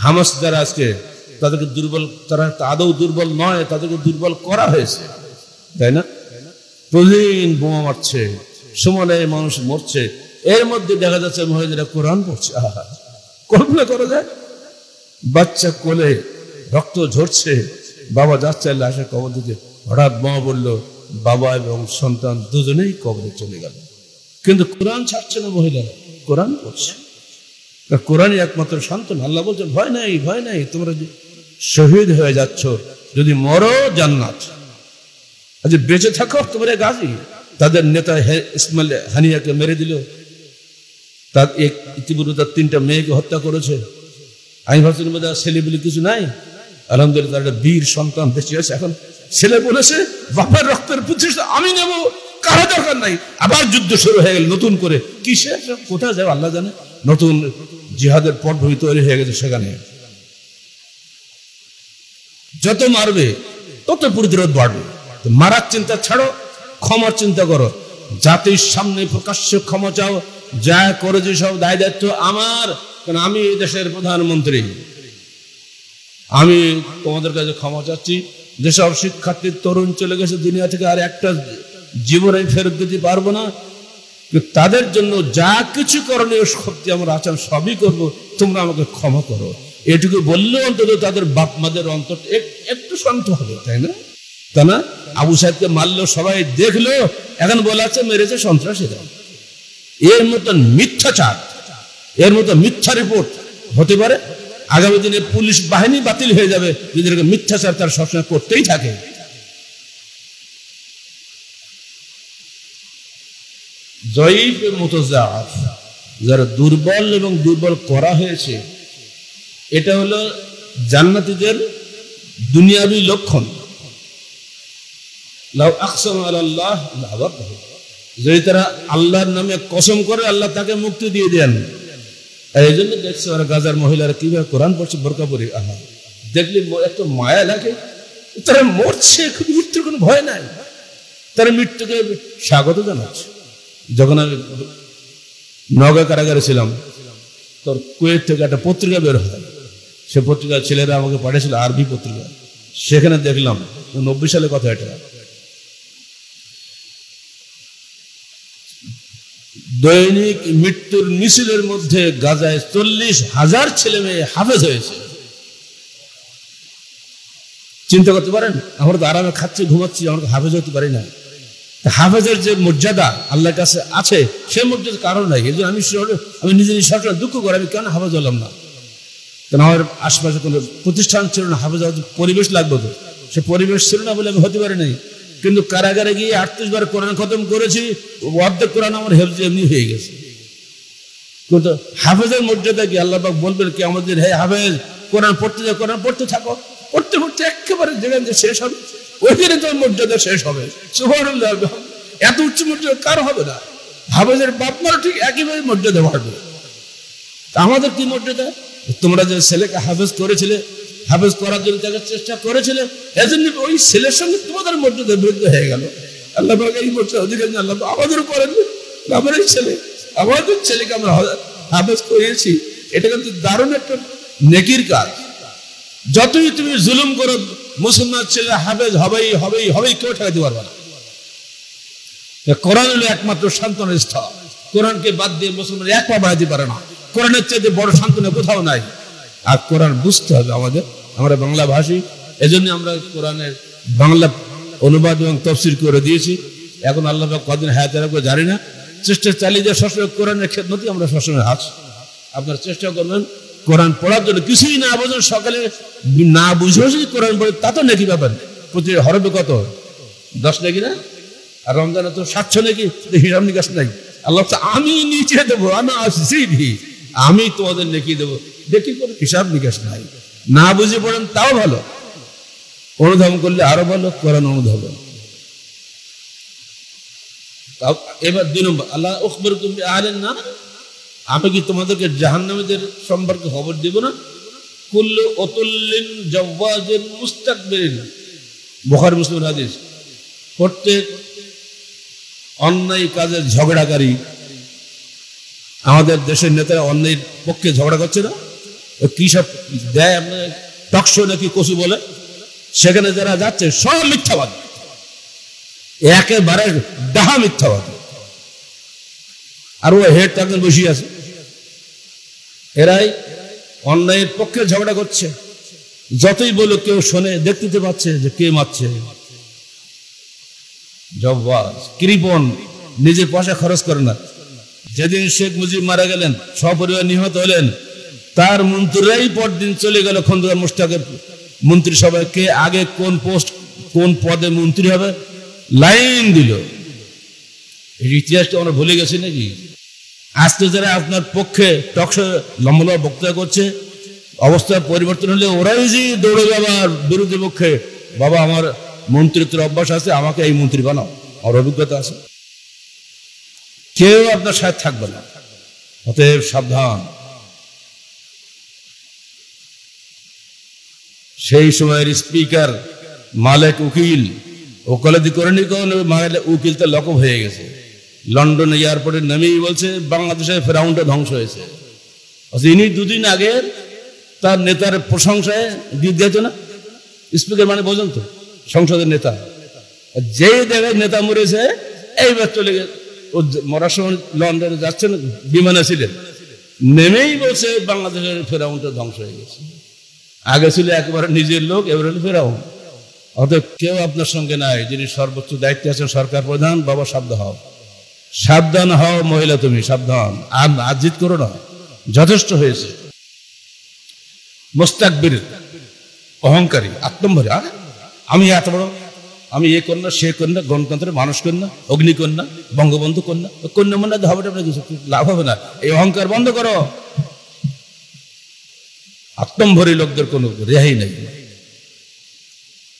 হামাস দ্বারা আজকে, তাদেরকে দুর্বল, তারা আদৌ দুর্বল নয়, তাদেরকে দুর্বল করা হয়েছে, তাই না? প্রতিদিন বোমা মারছে, সমানে মানুষ মরছে, এর মধ্যে দেখা যাচ্ছে মহিলারা কোরআন পড়ছে। আহা, কল্পনা করা যায়? বাচ্চা কোলে রক্ত ঝরছে, বাবা যাচ্ছে লাশের কবর দিতে, হঠাৎ বোমা পড়লো, বাবা এবং সন্তান দুজনেই কবরে চলে গেল। কিন্তু কোরআন ছাড়ছে না মহিলারা, কোরআন পড়ছে। কোরআনই একমাত্র সান্ত্বনা। আল্লাহ বলছেন ভয় নাই, ভয় নাই, তোমরা শহীদ হয়ে যাচ্ছ, যদি মরো জান্নাত, আজ বেঁচে থাকো তোমরা গাজী। তাদের নেতা ইসমাইল হানিয়াকে মেরে দিল, তার ইতিপূর্বে তার 3টা মেয়েকে হত্যা করেছে। আমি ভাবছি ছেলে বলে কিছু নাই, আলহামদুলিল্লাহ তার একটা বীর সন্তান বেঁচে আছে। এখন ছেলে বলেছে বাবার রক্তের প্রতিষ্ঠা আমি নেব, কারো দরকার নাই। আবার যুদ্ধ শুরু হয়ে গেল নতুন করে, কিসে কোথায় যাবে আল্লাহ জানে। নতুন জিহাদের পটভূমি তৈরি হয়ে গেছে সেখানে। যত মারবে তত প্রতিরোধ বাড়বে। মারার চিন্তা ছাড়ো, ক্ষমার চিন্তা করো। জাতির সামনে প্রকাশ্যে ক্ষমা চাও, যা করেছে সব দায় দায়িত্ব আমার, কারণ আমি এই দেশের প্রধানমন্ত্রী। আমি তোমাদের কাছে ক্ষমা চাচ্ছি। যেসব শিক্ষার্থীর তরুণ চলে গেছে দুনিয়া থেকে, আর একটা জীবন আমি ফেরত দিতে পারবো না, তাদের জন্য যা কিছু করণীয় শক্তি আমার আছে সবই করবো, তোমরা আমাকে ক্ষমা করো। এটুকু বললেও অন্তত তাদের বাপ মাদের অন্তর একটু শান্ত হবে, তাই না? তা না, আবু সাহেবকে মারলো, সবাই দেখলো, এখন বলা আছে মেরেছে সন্ত্রাসীরা। এর মতন মিথ্যাচার, এর মতো মিথ্যা রিপোর্ট হতে পারে? আগামী দিনে পুলিশ বাহিনী বাতিল হয়ে যাবে যদি মিথ্যাচার তার সবসময় করতেই থাকে। জয়ীব মুতাযাআফ, যারা দুর্বল এবং দুর্বল করা হয়েছে, এটা হলো জান্নাতীদের দুনিয়াবি লক্ষণ। লাউ আকসামা আলাল্লাহ লাআবারহু, যদি তারা আল্লাহর নামে কসম করে আল্লাহ তাকে মুক্তি দিয়ে দেন। এই জন্য দেখছে ওরা গাজার মহিলারা কিভাবে কোরআন পড়ছে বোরকা পরে, আহা দেখলে এত মায়া লাগে। তারা মরছে, মৃত্যুর কোনো ভয় নাই, তারা মৃত্যুকে স্বাগত জানাচ্ছে। যখন আমি নওগাঁ কারাগারে ছিলাম, তোর কুয়েত থেকে একটা পত্রিকা বের হয়, সে পত্রিকা ছেলেরা আমাকে পাঠিয়েছিল, আরবি পত্রিকা। সেখানে দেখলাম 90 সালে কথা, এটা দৈনিক মৃত্যুর মিছিলের মধ্যে গাজায় 40,000 ছেলে মেয়ে হাফেজ হয়েছে। চিন্তা করতে পারেন? আমরা তো আরামে খাচ্ছি ঘুমাচ্ছি, আমরা হাফেজ হতে পারি না। হাফেজের যে মর্যাদা আল্লাহর কাছে আছে, সেই মর্যাদার কারণ নাই। এই জন্য আমি নিজে সবসময় দুঃখ করি, আমি কেন হাফেজ হলাম না? কারণ আমার আশপাশে কোনো প্রতিষ্ঠান ছিল না, হাফেজ হওয়ার পরিবেশ লাগবে তো, সে পরিবেশ ছিল না বলে আমি হতে পারি নাই। কিন্তু কারাগারে গিয়ে 38 বার কোরআন খতম করেছি, অর্ধেক কোরআন আমার হেফজ এমনি হয়ে গেছে। কিন্তু হাফেজের মর্যাদা কি? আল্লাহ পাক বলবেন কি আমাদের, হে হাফেজ কোরআন পড়তে যাও, কোরআন পড়তে থাকো, পড়তে পড়তে একেবারে যেখানে যে শেষ হবে ওইখানে তোর মর্যাদা শেষ হবে। সুবহানাল্লাহ, এত উচ্চ মর্যাদা কারো হবে না। হাফেজের বাপ মারও ঠিক একইভাবে মর্যাদা বাড়বে। আমাদের কি মর্যাদা? তোমরা যে ছেলেকে হাফেজ করেছিলে, হাফেজ করার জন্য তাকে চেষ্টা করেছিলে, এজন্য ওই ছেলের সঙ্গে তোমাদের মর্যাদা বৃদ্ধি হয়ে গেল। আল্লাহ পাক এই মর্যাদা অধিকার আল্লাহ আমাদেরও করেন। আমার এই ছেলে, আমাদের ছেলেকে আমরা হাফেজ করিয়েছি, এটা কিন্তু দারুণ একটা নেকির কাজ। যতই তুমি জুলুম করো, মুসলমান ছেলে হাফেজ হবেই হবেই হবেই, কেউ ঠেকাতে পারবে না। কোরআন হলো একমাত্র সান্ত্বনার স্থল। কোরআনকে বাদ দিয়ে মুসলমান এক পা বাড়াতে পারে না। কোরআনের চাইতে বড় সান্ত্বনা কোথাও নাই। আর কোরআন বুঝতে হবে আমাদের, আমরা বাংলা ভাষী, এজন্য আমরা কোরআনের বাংলা অনুবাদ এবং তফসির করে দিয়েছি। এখন আল্লাহ কদিন হায়াতে রাখবো জানি না, চেষ্টা চালিয়ে যে সবসময় কোরআনের খেদমতি আমরা সবসময় আছি। আপনারা চেষ্টা করবেন কোরআন পড়ার জন্য, কিছুই না বোঝেন সকালে না বুঝেও যদি কোরআন পড়ে তা তো নাকি ব্যাপার। প্রতি হরবে কত? 10 নাকি না? আর রমজানে তো 700 নাকি হিসাব নিকাশ নাই। আল্লাহ আমি নিচে দেবো, আমি আসছি, আমি তোমাদের নেকি দেবো, দেখি কোনো হিসাব নিকাশ নাই। না বুঝে পড়েন তাও ভালো, অনুধাবন করলে আরো ভালো, কোরআন অনুধাবন। এবার 2 নম্বর, আল্লাহ উখবিরুকুম বিআহলিন নার, আমি কি তোমাদেরকে জাহান্নামীদের সম্পর্কে খবর দিব না? কুল্লু উতুল্লিন জাওয়াজিন মুস্তাকবিরিন, বুখারী মুসলিম হাদিস। প্রত্যেক অন্যায় কাজের ঝগড়াকারী, আমাদের দেশের নেতারা অন্যায়ের পক্ষে ঝগড়া করছে না, কি সব দেয় আপনার টকশো নাকি কচু বলে, সেখানে যারা যাচ্ছে সব মিথ্যাবাদী, একেবারে ডাহা মিথ্যাবাদী। আর ও হেড একজন বসে আছে, এরাই অন্যায়ের পক্ষে ঝগড়া করছে। যতই বলো কেউ শোনে, দেখতে পাচ্ছে যে কে মারছে। জব্বাস, কৃপণ, নিজে পয়সা খরচ করে না। যেদিন শেখ মুজিব মারা গেলেন, সপরিবার নিহত হলেন, তার মন্ত্রীরাই পরদিন চলে গেল খন্দকার মোশতাকের মন্ত্রিসভায়, কে আগে কোন পোস্ট কোন পদে মন্ত্রী হবে লাইন দিল। এই ইতিহাসটা আমরা ভুলে গেছি নাকি? আজকে যারা আপনার পক্ষে টকশো লম্বা বক্তব্য করছে, অবস্থার পরিবর্তন হলে ওরাই যে দৌড়ে যাবার বিরোধী পক্ষে, বাবা আমার মন্ত্রিত্বের অভ্যাস আছে, আমাকে এই মন্ত্রী বানাও, আমার অভিজ্ঞতা আছে। কেউ আপনার সাথে থাকবে না, অতএব সাবধান। সেই সময়ের স্পিকার মালেক উকিল ওকালতি করেনি, কারণ উকিল তো লকব হয়ে গেছে। লন্ডন এয়ারপোর্টে নেমেই বলছে বাংলাদেশের ফেরাউনটা ধ্বংস হয়েছে। ইনি 2 দিন আগে তার নেতার প্রশংসায় গীত গাইতো না। স্পিকার মানে বোঝেন তো, সংসদের নেতা। যে জায়গায় নেতা মরেছে এইবার চলে গেছে, ও মরার সময় লন্ডনে যাচ্ছেন, বিমানে ছিলেন, নেমেই বলছে বাংলাদেশের ফেরাউনটা ধ্বংস হয়ে গেছে। আগে ছিল একেবারে নিজের লোক, এবার হলো ফেরাউন। অতএব কেউ আপনার সঙ্গে নাই, যিনি সর্বোচ্চ দায়িত্বে আছেন, সরকার প্রধান। বাবা সাবধান হও, সাবধান হও মহিলা, তুমি সাবধান। আর আজিদ করো না, যথেষ্ট হয়েছে। মুস্তাকবির, অহংকারী, আত্মম্ভরী, আমি এত বড়, আমি এ কন্যা সে কন্যা, গণতন্ত্রের মানুষ কন্যা, অগ্নিকন্যা, বঙ্গবন্ধু কন্যা, কন্যা মনে হবে না, কিছু লাভ হবে না। এই অহংকার বন্ধ করো। আত্মম্ভরী লোকদের কোনো রেহাই নেই।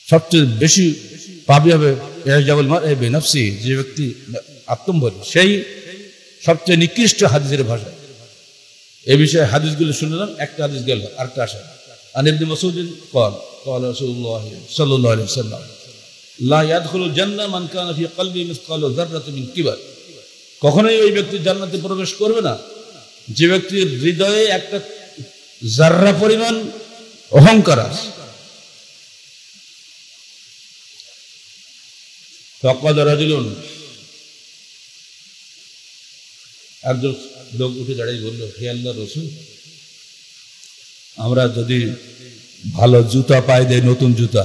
সবচেয়ে বেশি পাপী হবে বেনাফসি, যে ব্যক্তি আত্মম্ভরী, সেই সবচেয়ে নিকৃষ্ট হাদিসের ভাষা। এই বিষয়ে হাদিসগুলো শুনলাম, একটা হাদিস গেল, আরেকটা আসে। আন ইবনে মাসউদ قال قال رسول الله صلى الله عليه وسلم لا يدخل الجنه من كان في قلبه مثقال ذره من كبر, কখনোই ওই ব্যক্তি জান্নাতে প্রবেশ করবে না যে ব্যক্তির হৃদয়ে একটা জাররা পরিমাণ অহংকার আছে। فقال رجل, একজন লোক উঠে দাঁড়িয়ে বলল, হে আল্লাহর রাসূল, আমরা যদি ভালো জুতা পাই দেয়, নতুন জুতা,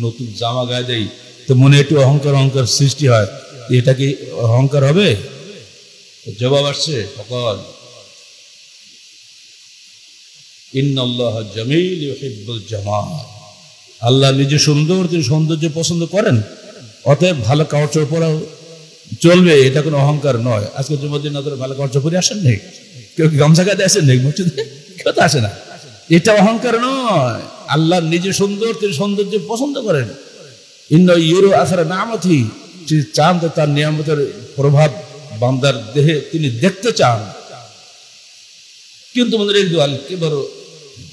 নতুন জামা গায়ে দেই, তো মনে একটু অহংকার অহংকার সৃষ্টি হয়, এটা কি অহংকার হবে? জবাব আসছে, ফকাল ইন্নাল্লাহ জামিল ইউহিব্বুল জামাল, আল্লাহ নিজে সুন্দর, তিনি সৌন্দর্য পছন্দ করেন। অতএব ভালো কাপড় পরাও চলবে, এটা কোনো অহংকার নয়। আজকে জুমার আপনারা ভালো কাপড় পরে আসেন নেই, কেউ কি গামছা গায়ে আসেন নেই মসজিদে, কেউ তো আসে না। এটা অহংকার নয়, আল্লাহ নিজে সুন্দর, তিনি সৌন্দর্য পছন্দ করেন। ইন্না ইউরু আসারা নামাতি, তিনি চান তার নিয়ামতের প্রভাব বান্দার দেহে তিনি দেখতে চান। কিন্তু আমাদের এই দোয়াল কেবল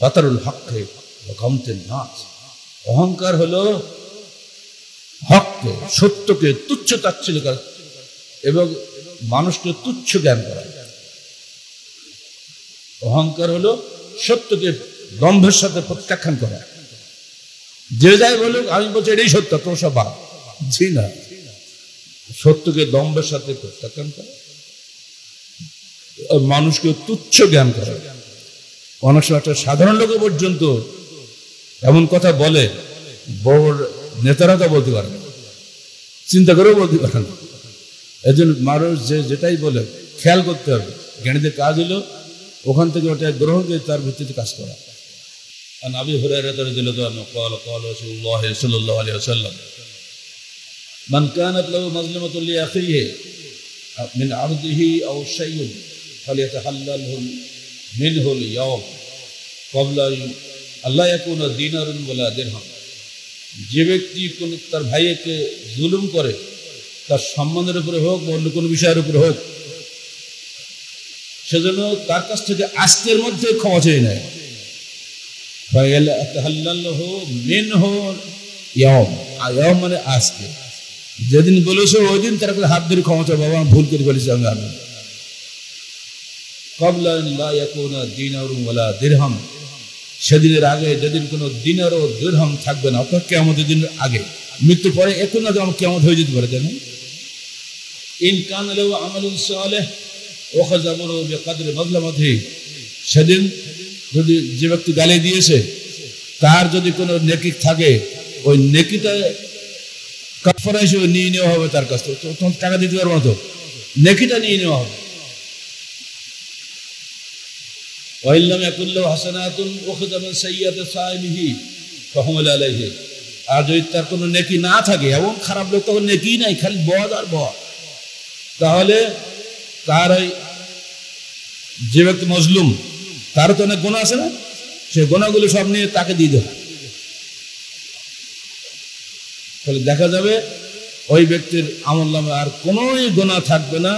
বাতারুল হককে গমতেন নাস, অহংকার হলো হককে, সত্যকে তুচ্ছ তাচ্ছিল্য করা এবং মানুষকে তুচ্ছ জ্ঞান করা। অহংকার হলো সত্যকে দম্ভের সাথে প্রত্যাখ্যান করা। যে যাই বলুক আমি বলছি এটাই সত্য, তোর সব বাদ, জি না, সত্যকে দম্ভের সাথে প্রত্যাখ্যান করা, মানুষকে তুচ্ছ জ্ঞান করা। অনেক সময় একটা সাধারণ লোক পর্যন্ত এমন কথা বলে, বড় নেতারা তো বলতে পারে না, চিন্তা করেও বলতে পারে না। এজন্য মানুষ যেটাই বলে খেয়াল করতে হবে। জ্ঞানীদের কাজ হলো ওখান থেকে ওটা গ্রহণ করে তার ভিত্তিতে কাজ করা। আবি হুরায়রা রাদিয়াল্লাহু আনহু قال قال رسول الله صلى الله عليه وسلم মান কানাত লাহু মাজলামাতুন লিআখিহি মিন আরদিহি আও শাইউন ফালিয়াতাহাল্লালহু মিনহু আল-ইয়াওম ক্বাবলা আল্লা ইয়াকুনা দিনারুন ওয়ালা দিরহাম। যে ব্যক্তি কোন তার ভাইকে জুলুম করে, তার সম্মানের উপরে হোক বা অন্য কোনো বিষয়ের উপরে হোক, সেজন্য তার কাছ থেকে আজকের মধ্যে ক্ষমা চেয়ে নেয়। মানে আজকে যেদিন বলেছো ওই দিন তার হাত ধরে ক্ষমা চাই, বাবা আমি ভুল করে ফেলেছি, আমি আর ক্বাবলা লা ইয়াকুনা দিনারুন ওয়ালা দিরহাম, সেদিনের আগে যেদিন কোনো দিনার ও দিরহাম থাকবে না, অর্থাৎ কিয়ামতের দিনের আগে, মৃত্যুর পরে এখন না যেমন কিয়ামত হয়ে যেতে পারে। জানেন, ইন কানা লাহু আমালুন সালিহ ওয়াখাযা আমরুহু বিকদরি মাজলামাতিহি, সেদিন যদি যে ব্যক্তি গালি দিয়েছে তার যদি কোনো নেকি থাকে, ওই নেকিটা কাফারা হিসেবে নিয়ে নেওয়া হবে তার কাছ থেকে। তখন টাকা দিতে পারবো না, তো নেকিটা নিয়ে নেওয়া হবে। ওয়াইল্লাম ইয়াকুল্লাহু হাসানাতুন ওয়াখাযা মিন সাইয়্যাতি সাইলিহি ফাহুমিলা আলাইহি, আর যদি তার কোনো নেকি না থাকে, এবং খারাপ লোক তখন নেকি নাই, খালি বদ আর বদ, তাহলে তার ওই যে ব্যক্তি মজলুম তারও তো অনেক গুনাহ আছে না, সেই গুনাহগুলো সব নিয়ে তাকে দিয়ে দেবে। তাহলে দেখা যাবে ওই ব্যক্তির আমলনামে আর কোনোই গুনাহ থাকবে না,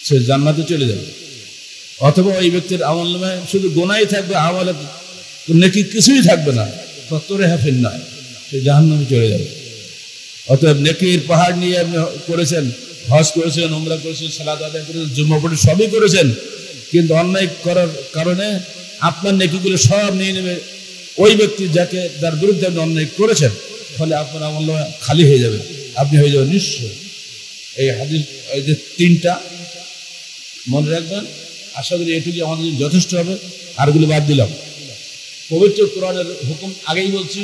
সে জান্নাতে চলে যাবে। অথবা ওই ব্যক্তির আমলনামে শুধু গুনাহই থাকবে, আমলে নেকি কিছুই থাকবে না, ফতরে হাফিন নয়, সে জাহান্নামে চলে যাবে। অতএব নেকির পাহাড় নিয়ে আপনি করেছেন, হজ করেছেন, উমরা করেছেন, সালাত আদায় করেছেন, জুম্মা পড়ে সবই করেছেন, কিন্তু অন্যায় করার কারণে আপনার নেকিগুলো সব নিয়ে নেবে ওই ব্যক্তি যার বিরুদ্ধে আপনি অন্যায় করেছেন। ফলে আপনার আমলনামা খালি হয়ে যাবে, আপনি হয়ে যাবেন নিঃস্ব। এই হাদিস, এই যে তিনটা মনে রাখবেন। আশা করি এটুকু আমাদের যথেষ্ট হবে, আরগুলো বাদ দিলাম। পবিত্র কোরআনের হুকুম আগেই বলছি,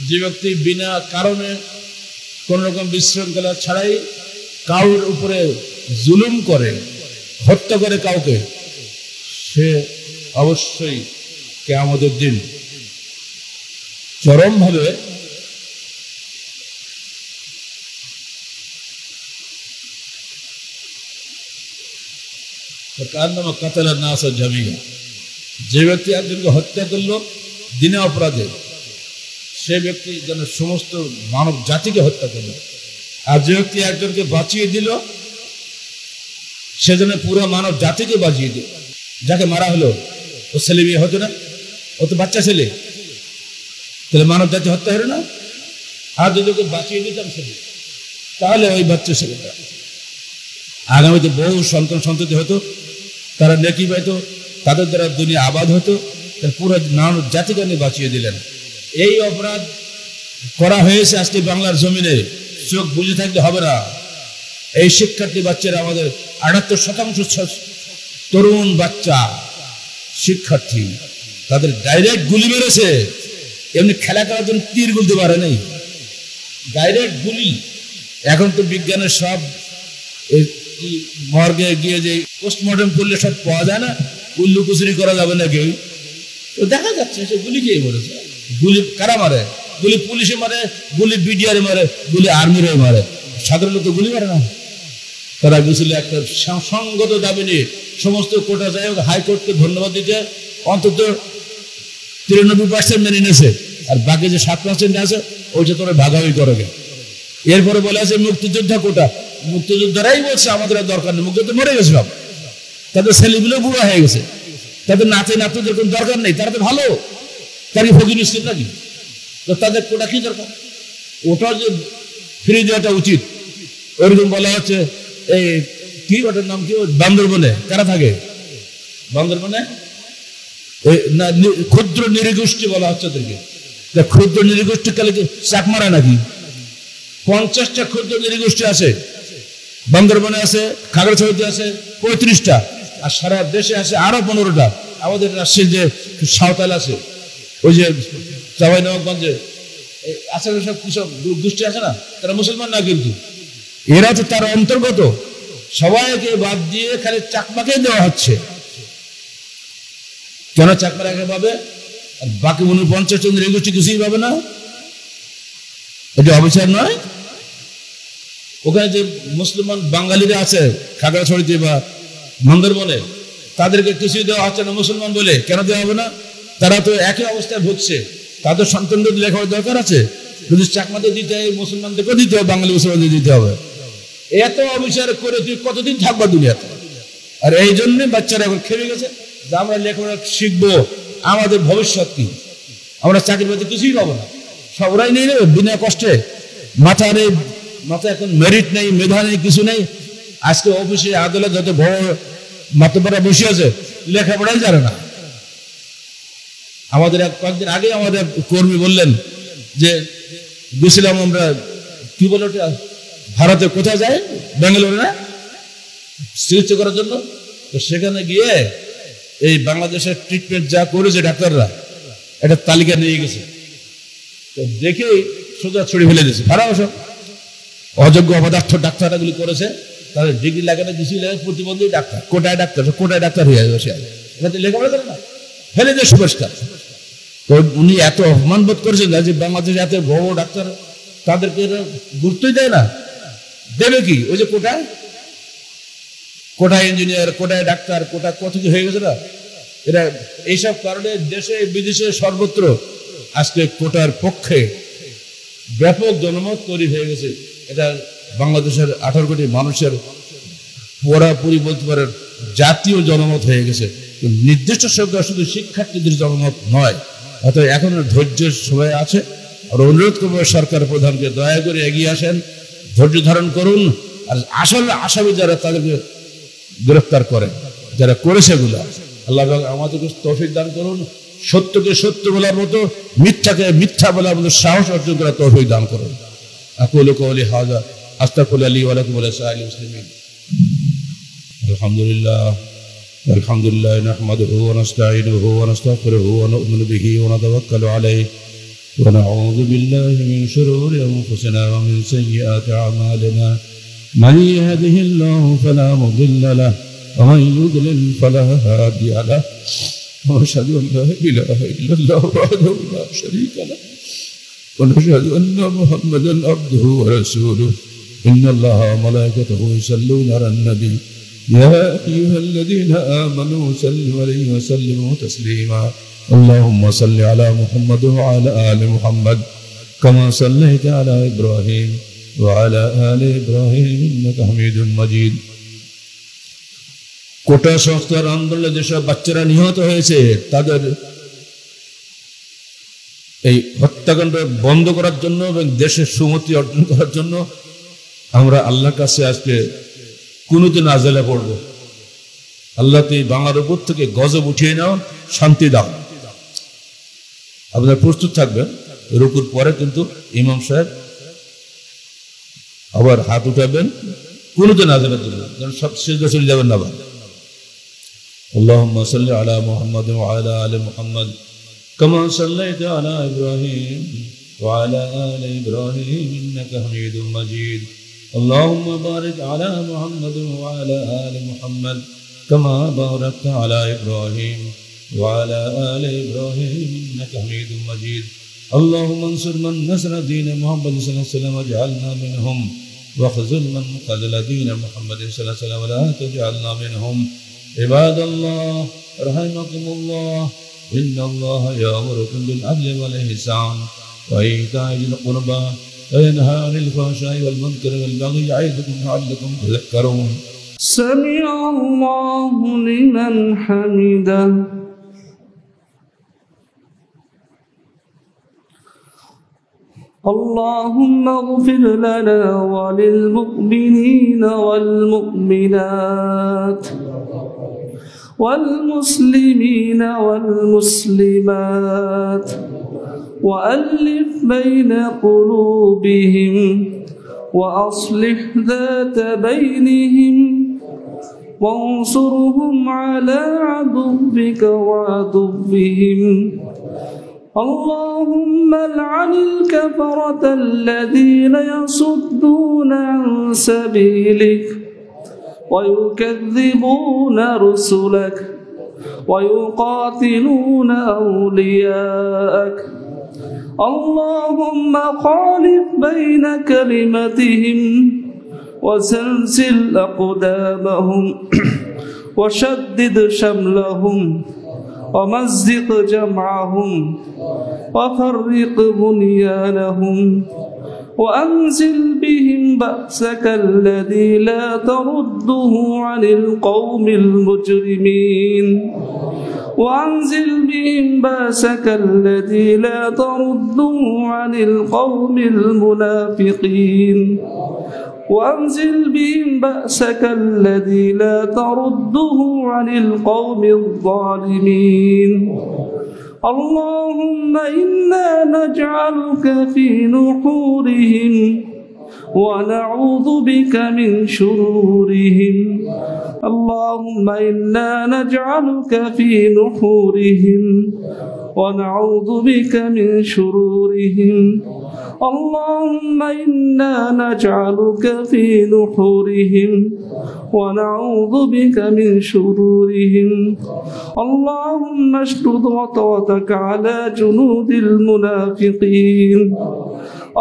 যে ব্যক্তি বিনা কারণে কোন রকম বিশৃঙ্খলা ছাড়াই কারোর উপরে জুলুম করে, হত্যা করে কাউকে, সে অবশ্যই কিয়ামতের দিন চরমভাবে কান্নামা কাতালা নাসা জামিয়া, যে ব্যক্তি একজনকে হত্যা করলো দিনে অপরাধে, সে ব্যক্তি যেন সমস্ত মানব জাতিকে হত্যা করলো। আর যে ব্যক্তি একজনকে বাঁচিয়ে দিল, সে যেন পুরো মানব জাতিকে বাঁচিয়ে দিল। যাকে মারা হলো ও ছেলে বিয়ে হতো না, ও তো বাচ্চা ছেলে, তাহলে মানব জাতি হত্যা হলো না। আর যদি ওকে বাঁচিয়ে দিতাম ছেলে, তাহলে ওই বাচ্চা ছেলেটা আগামীতে বহু সন্তান সন্ততি হতো, তারা নেকি পাইতো, তাদের দ্বারা দুনিয়া আবাদ হতো, পুরো মানব জাতিকে নিয়ে বাঁচিয়ে দিলেন। এই অপরাধ করা হয়েছে আজকে বাংলার জমিনে, চোখ বুঝে থাকলে হবে না। এই শিক্ষার্থী বাচ্চারা, আমাদের 78% তরুণ বাচ্চা শিক্ষার্থী, তাদের ডাইরেক্ট গুলি মেরেছে। এমনি খেলা করার জন্য তীর গুলতে পারে নাই, ডাইরেক্ট গুলি। এখন তো বিজ্ঞানের সব মর্গে গিয়ে যে পোস্টমর্টম করলে সব পাওয়া যায় না, উল্লু কুচুরি করা যাবে না, কেউ তো দেখা যাচ্ছে সে গুলি খেয়ে মরেছে। গুলি কারা মারে? গুলি পুলিশে মারে, গুলি বিডিআর মারে, গুলি আর্মিরে মারে, সাধারণ লোক তো গুলি মারে না। তারা গেছিল একটা সংগত দাবি নিয়ে, সমস্ত কোটা যাই হোক, হাইকোর্টকে ধন্যবাদ দিতে অন্তত 93% মেনে নিয়েছে, আর বাকি যে 7% আছে ওইটা তোরা ভাগাভাগি করে। এরপরে বলে আছে মুক্তিযোদ্ধা কোটা, মুক্তিযোদ্ধারাই বলছে আমাদের দরকার নেই, মুক্তিযোদ্ধা মরে গেছে সব, তাদের ছেলেগুলো বুড়া হয়ে গেছে, তাদের নাতি নাতনিদের কোনো দরকার নেই, তারা তো ভালো, তারই ভোগী নিশ্চিত নাকি, তো তাদের কোটা কি দরকার? ওটা যে ফ্রি দেওয়াটা উচিত। ওইরকম বলা হচ্ছে এই কি ওটার নাম কি, বান্দরবনে কারা থাকে? বান্দরবনে ক্ষুদ্র নৃগোষ্ঠী বলা হচ্ছে ওদেরকে। ক্ষুদ্র নৃগোষ্ঠী কালে কি চাক মারা নাকি? 50টা ক্ষুদ্র নৃগোষ্ঠী আছে বান্দরবনে, আছে খাগড়াছড়িতে আছে 35টা, আর সারা দেশে আছে আরো 15টা। আমাদের রাজশাহীর যে সাঁওতাল আছে, ওই যে চাঁপাইনবাবগঞ্জে আছে, সব কৃষক গোষ্ঠী আছে না, তারা মুসলমান না, কিন্তু এরা তো তার অন্তর্গত। সবাইকে বাদ দিয়ে খালি চাকমাকে দেওয়া হচ্ছে। কেন চাকমাকে পাবে আর বাকি 49 জন নৃগোষ্ঠী কিছুই পাবে না? এটা অবিচার নয়? ওখানে যে মুসলমান বাঙালিরা আছে খাগড়াছড়িতে বা মন্দরবনে, তাদেরকে কিছুই দেওয়া হচ্ছে না মুসলমান বলে। কেন দেওয়া হবে না? তারা তো একই অবস্থায় ভুগছে, তাদের সন্তানদের লেখাপড়ার দরকার আছে। যদি চাকমাতে দিতে হয় মুসলমানদেরকে দিতে হবে, বাঙালি মুসলমানদের দিতে হবে। এত অবিচার করে তুই কতদিন থাকবা দুনিয়াতে? আর এই জন্য বাচ্চারা এখন খেপে গেছে যে আমরা লেখাপড়া শিখবো, আমাদের ভবিষ্যৎ কি? আমরা চাকরি বাকরি কিছুই পাবো না, সব ওরাই নিয়ে নেবে বিনা কষ্টে। মাথা এখন মেরিট নেই, মেধা নেই, কিছু নেই। আজকে অফিসে আদালত যত বড় মাতব্বররা বসে আছে, লেখাপড়াই জানে না। আমাদের কয়েকদিন আগে আমাদের কর্মী বললেন যে গেছিলাম আমরা, কি বলে ওটা, ভারতে কোথায় যায়, ব্যাঙ্গালোরে না, চিকিৎসা করার জন্য। তো সেখানে গিয়ে এই বাংলাদেশের ট্রিটমেন্ট যা করেছে ডাক্তাররা, একটা তালিকা নিয়ে গেছে। তো দেখেই সোজা ছড়ি ফেলে দিয়েছে। খারাপ সব অযোগ্য অপদার্থ ডাক্তাররা গুলি করেছে, তাদের ডিগ্রি লাগে না, কিছুই লাগে, প্রতিবন্ধী ডাক্তার, কোটায় ডাক্তার হয়ে বসে আছে। এখানে লেখাপড়া করে না, ফেলে দিয়ে সুপরিষ্কার। তো উনি এত অপমান বোধ করেছেন যে বাংলাদেশে এত বড় ডাক্তার, তাদেরকে গুরুত্বই দেয় না। দেবে কি? ওই যে কোটায় ইঞ্জিনিয়ার, কোটায় ডাক্তার, কোটা কত কি হয়ে গেছে না। এরা এইসব কারণে দেশে বিদেশে সর্বত্র আজকে কোটার পক্ষে ব্যাপক জনমত তৈরি হয়ে গেছে। এটা বাংলাদেশের 18 কোটি মানুষের পুরোপুরি বলতে পারেন জাতীয় জনমত হয়ে গেছে। নির্দিষ্ট সংখ্যা শুধু শিক্ষার্থীদের জনমত নয়। অর্থাৎ এখন ধৈর্যের সময় আছে। আর অনুরোধ করবো সরকার প্রধানকে, দয়া করে এগিয়ে আসেন, ধৈর্য ধারণ করুন। আর আসলে আসামি যারা, তাদেরকে গ্রেফতার করেন, যারা করেছে এগুলো। আল্লাহ আমাদেরকে তৌফিক দান করুন। সত্যকে সত্য বলার মতো, মিথ্যাকে মিথ্যা বলার মতো সাহস অর্জন করার তৌফিক দান করুন। আকুলু কওলি হাযা আস্তাগফিরুল্লাহ লি ওয়া লাকুম ওয়া লিসাইরিল মুসলিমিন। আলহামদুলিল্লাহ নাহমাদুহু ওয়া নাস্তাঈনুহু ওয়া নাস্তাগফিরুহু ওয়া নু'মিনু বিহি ওয়া নাতাওয়াক্কালু আলাইহি ওয়া নাউযু বিল্লাহি মিন শুরুরি আনফুসিনা ওয়া মিন সাইয়্যাতি আ'মালিনা। মান ইয়াহদিহিল্লাহু ফালা মুদিল্লা লাহু ওয়া মান ইউদ্লিল ফালা হাদিয়া লাহু। وأشهد أن لا إله إلا الله وحده لا شريك له ونشهد أن محمدا عبده ورسوله إن الله وملائكته يصلون على النبي يا أيها الذين آمنوا صلوا عليه وسلموا تسليما اللهم صل على محمد وعلى آل محمد كما صليت على إبراهيم وعلى آل إبراهيم إنك حميد مجيد। কোটা সংস্কার আন্দোলনে যেসব বাচ্চারা নিহত হয়েছে, তাদের এই হত্যাকাণ্ড বন্ধ করার জন্য এবং দেশের সুমতি অর্জন করার জন্য আমরা আল্লাহর কাছে আজকে কুনুতে নাজেলা পড়ব। আল্লাহ তুই বাংলার উপর থেকে গজব উঠিয়ে নাও, শান্তি দাও। আপনারা প্রস্তুত থাকবেন। রুকুর পরে কিন্তু ইমাম সাহেব আবার হাত উঠাবেন কুনুতে নাজেলার জন্য, যেন সব সিজদা চলে যাবেন না। اللهم صل على محمد وعلى آل محمد كما صليت على إبراهيم وعلى آل إبراهيم إنك حميد مجيد اللهم بارك على محمد وعلى آل محمد كما باركت على إبراهيم وعلى آل إبراهيم إنك حميد مجيد اللهم انصر من نصر دين محمد صلى الله عليه وسلم واجعلنا منهم واخذل من خذل دين محمد صلى الله عليه وسلم ولا تجعلنا منهم عباد الله رحمكم الله إن الله يأمركم بالعدل والإحسان وإيتاء ذي القربى وينهى عن الفحشاء والمنكر والبغي يعظكم لعلكم تذكرون سمع الله لمن حمده اللهم اغفر لنا وللمؤمنين والمؤمنات والمسلمين والمسلمات وألف بين قلوبهم وأصلح ذات بينهم وانصرهم على عدوك وعدوهم اللهم العن الكفرة الذين يصدون عن سبيلك ويكذبون رسلك ويقاتلون أولياءك اللهم خالف بين كلمتهم وزلزل أقدامهم وشدد شملهم ومزق جمعهم وفرق بنيانهم وأنزل بهم بأسك الذي لا ترده عن القوم المجرمين وأنزل بهم بأسك الذي لا ترده عن القوم المنافقين وأنزل بهم بأسك الذي لا ترده عن القوم الظالمين اللهم إنا نجعلك في نحورهم ونعوذ بك من شرورهم اللهم إنا نجعلك في نحورهم ونعوذ بك من شرورهم اللهم إنا نجعلك في نحورهم ونعوذ بك من شرورهم اللهم اشدد وطأتك على جنود المنافقين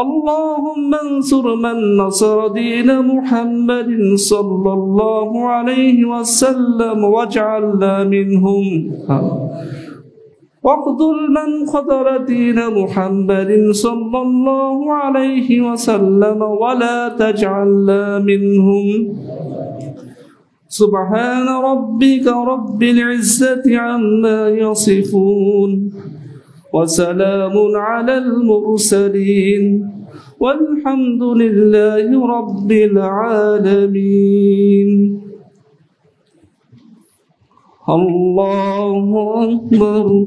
اللهم انصر من نصر دين محمد صلى الله عليه وسلم واجعلنا منهم واقتل من خذل دين محمد صلى الله عليه وسلم ولا تجعلنا منهم سبحان ربك رب العزة عما يصفون وسلام على المرسلين والحمد لله رب العالمين الله أكبر